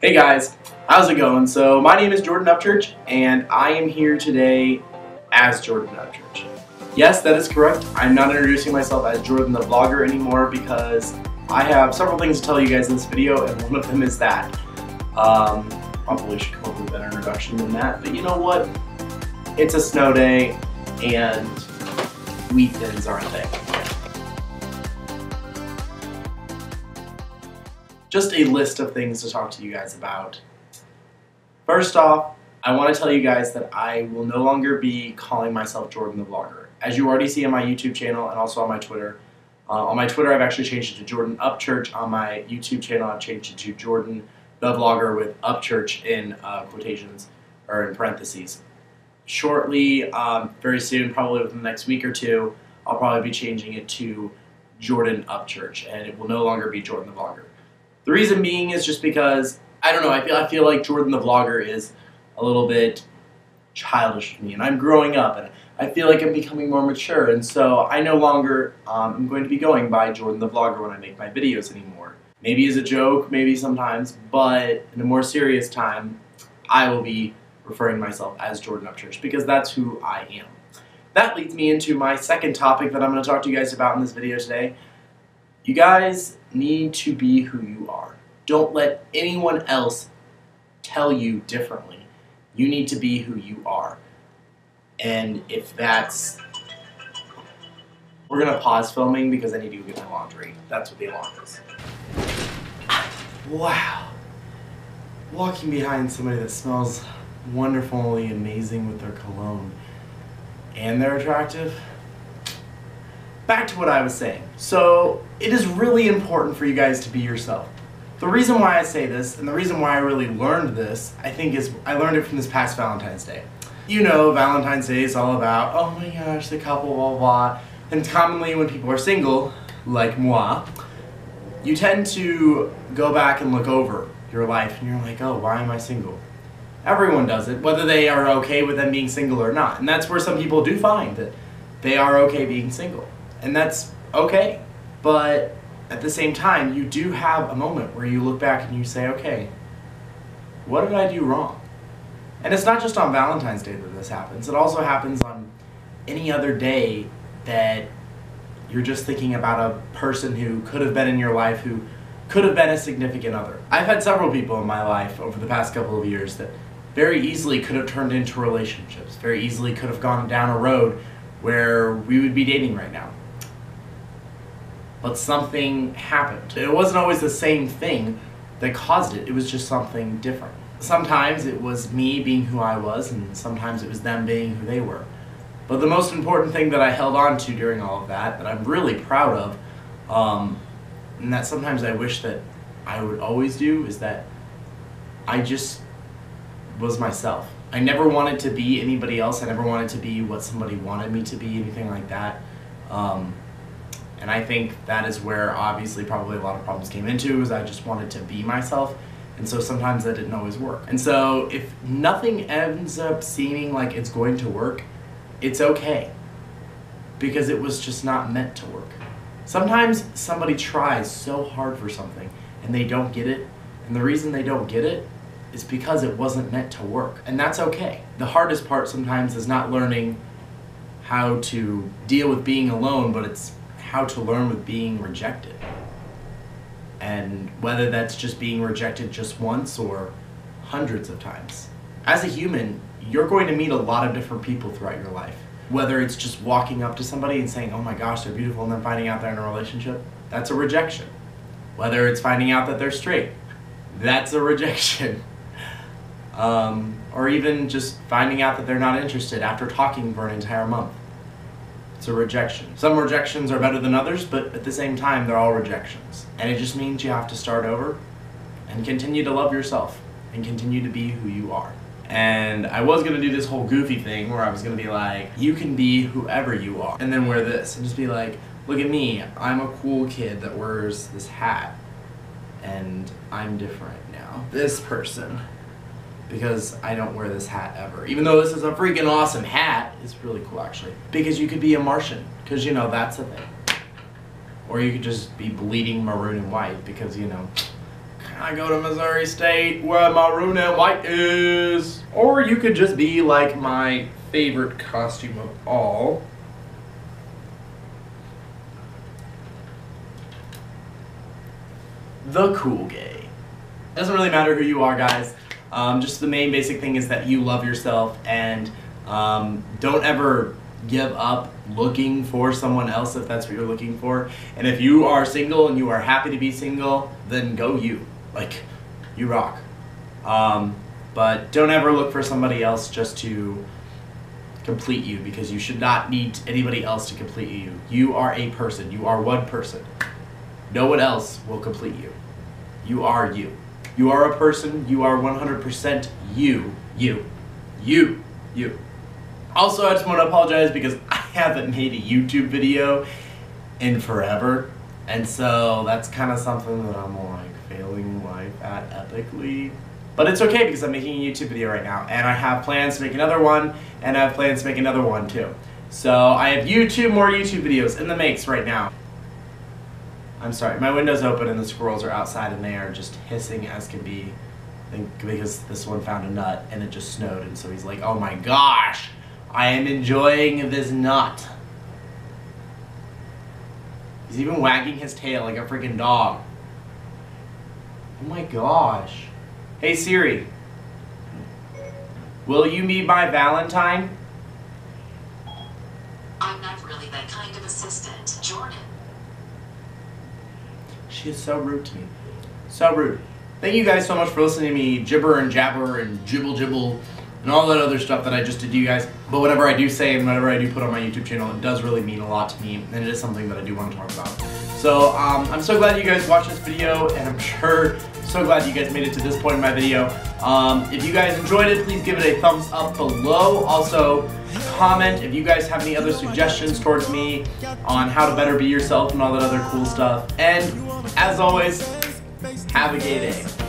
Hey guys, how's it going? So my name is Jordan Upchurch and I am here today as Jordan Upchurch. Yes, that is correct. I'm not introducing myself as Jordan the Vlogger anymore because I have several things to tell you guys in this video, and one of them is that. Probably should come up with a better introduction than that, but you know what? It's a snow day and wheat thins aren't a thing. Just a list of things to talk to you guys about. First off, I want to tell you guys that I will no longer be calling myself Jordan the Vlogger. As you already see on my YouTube channel and also on my Twitter. On my Twitter, I've actually changed it to Jordan Upchurch. On my YouTube channel, I've changed it to Jordan the Vlogger with Upchurch in quotations, or in parentheses. Shortly, very soon, probably within the next week or two, I'll probably be changing it to Jordan Upchurch, and it will no longer be Jordan the Vlogger. The reason being is just because, I don't know, I feel like Jordan the Vlogger is a little bit childish to me, and I'm growing up, and I feel like I'm becoming more mature, and so I no longer am going to be going by Jordan the Vlogger when I make my videos anymore. Maybe as a joke, maybe sometimes, but in a more serious time, I will be referring to myself as Jordan Upchurch, because that's who I am. That leads me into my second topic that I'm going to talk to you guys about in this video today. You guys need to be who you are. Don't let anyone else tell you differently. You need to be who you are. And if that's... We're going to pause filming because I need to go get my laundry. That's what the alarm is. Wow. Walking behind somebody that smells wonderfully amazing with their cologne and they're attractive. Back to what I was saying. So, it is really important for you guys to be yourself. The reason why I say this, and the reason why I really learned this, I think is, I learned it from this past Valentine's Day. You know, Valentine's Day is all about, oh my gosh, the couple, blah, blah, blah. And commonly when people are single, like moi, you tend to go back and look over your life, and you're like, oh, why am I single? Everyone does it, whether they are okay with them being single or not. And that's where some people do find that they are okay being single. And that's okay, but at the same time, you do have a moment where you look back and you say, okay, what did I do wrong? And it's not just on Valentine's Day that this happens. It also happens on any other day that you're just thinking about a person who could have been in your life, who could have been a significant other. I've had several people in my life over the past couple of years that very easily could have turned into relationships, very easily could have gone down a road where we would be dating right now. But something happened. It wasn't always the same thing that caused it. It was just something different. Sometimes it was me being who I was, and sometimes it was them being who they were. But the most important thing that I held on to during all of that I'm really proud of, and that sometimes I wish that I would always do, is that I just was myself. I never wanted to be anybody else. I never wanted to be what somebody wanted me to be, anything like that. And I think that is where obviously probably a lot of problems came into, is I just wanted to be myself, and so sometimes that didn't always work. And so if nothing ends up seeming like it's going to work, it's okay, because it was just not meant to work. Sometimes somebody tries so hard for something and they don't get it, and the reason they don't get it is because it wasn't meant to work, and that's okay. The hardest part sometimes is not learning how to deal with being alone, but it's how to learn with being rejected. And whether that's just being rejected just once or hundreds of times. As a human, you're going to meet a lot of different people throughout your life. Whether it's just walking up to somebody and saying, oh my gosh, they're beautiful, and then finding out they're in a relationship, that's a rejection. Whether it's finding out that they're straight, that's a rejection. Or even just finding out that they're not interested after talking for an entire month. It's a rejection. Some rejections are better than others, but at the same time, they're all rejections. And it just means you have to start over and continue to love yourself and continue to be who you are. And I was going to do this whole goofy thing where I was going to be like, you can be whoever you are. And then wear this and just be like, look at me, I'm a cool kid that wears this hat. And I'm different now. This person. Because I don't wear this hat ever. Even though this is a freaking awesome hat, it's really cool actually. Because you could be a Martian, because you know, that's a thing. Or you could just be bleeding maroon and white, because you know, I go to Missouri State where maroon and white is. Or you could just be like my favorite costume of all. The cool gay. It doesn't really matter who you are, guys. Just the main basic thing is that you love yourself and don't ever give up looking for someone else if that's what you're looking for. And if you are single and you are happy to be single, then go you. Like, you rock. But don't ever look for somebody else just to complete you, because you should not need anybody else to complete you. You are a person. You are one person. No one else will complete you. You are you. You are a person. You are 100% you. You. Also, I just want to apologize because I haven't made a YouTube video in forever. And so that's kind of something that I'm like failing life at epically. But it's okay because I'm making a YouTube video right now. And I have plans to make another one. And I have plans to make another one too. So I have more YouTube videos in the makes right now. I'm sorry, my window's open and the squirrels are outside and they are just hissing as can be. I think because this one found a nut and it just snowed, and so he's like, oh my gosh, I am enjoying this nut. He's even wagging his tail like a freaking dog. Oh my gosh. Hey Siri, will you be my Valentine? I'm not really that kind of assistant, Jordan. She is so rude to me. So rude. Thank you guys so much for listening to me gibber and jabber and jibble and all that other stuff that I just did to you guys. But whatever I do say and whatever I do put on my YouTube channel, it does really mean a lot to me, and it is something that I do want to talk about. So I'm so glad you guys watched this video, and I'm sure so glad you guys made it to this point in my video. If you guys enjoyed it, please give it a thumbs up below. Also, comment if you guys have any other suggestions towards me on how to better be yourself and all that other cool stuff. And as always, have a gay day.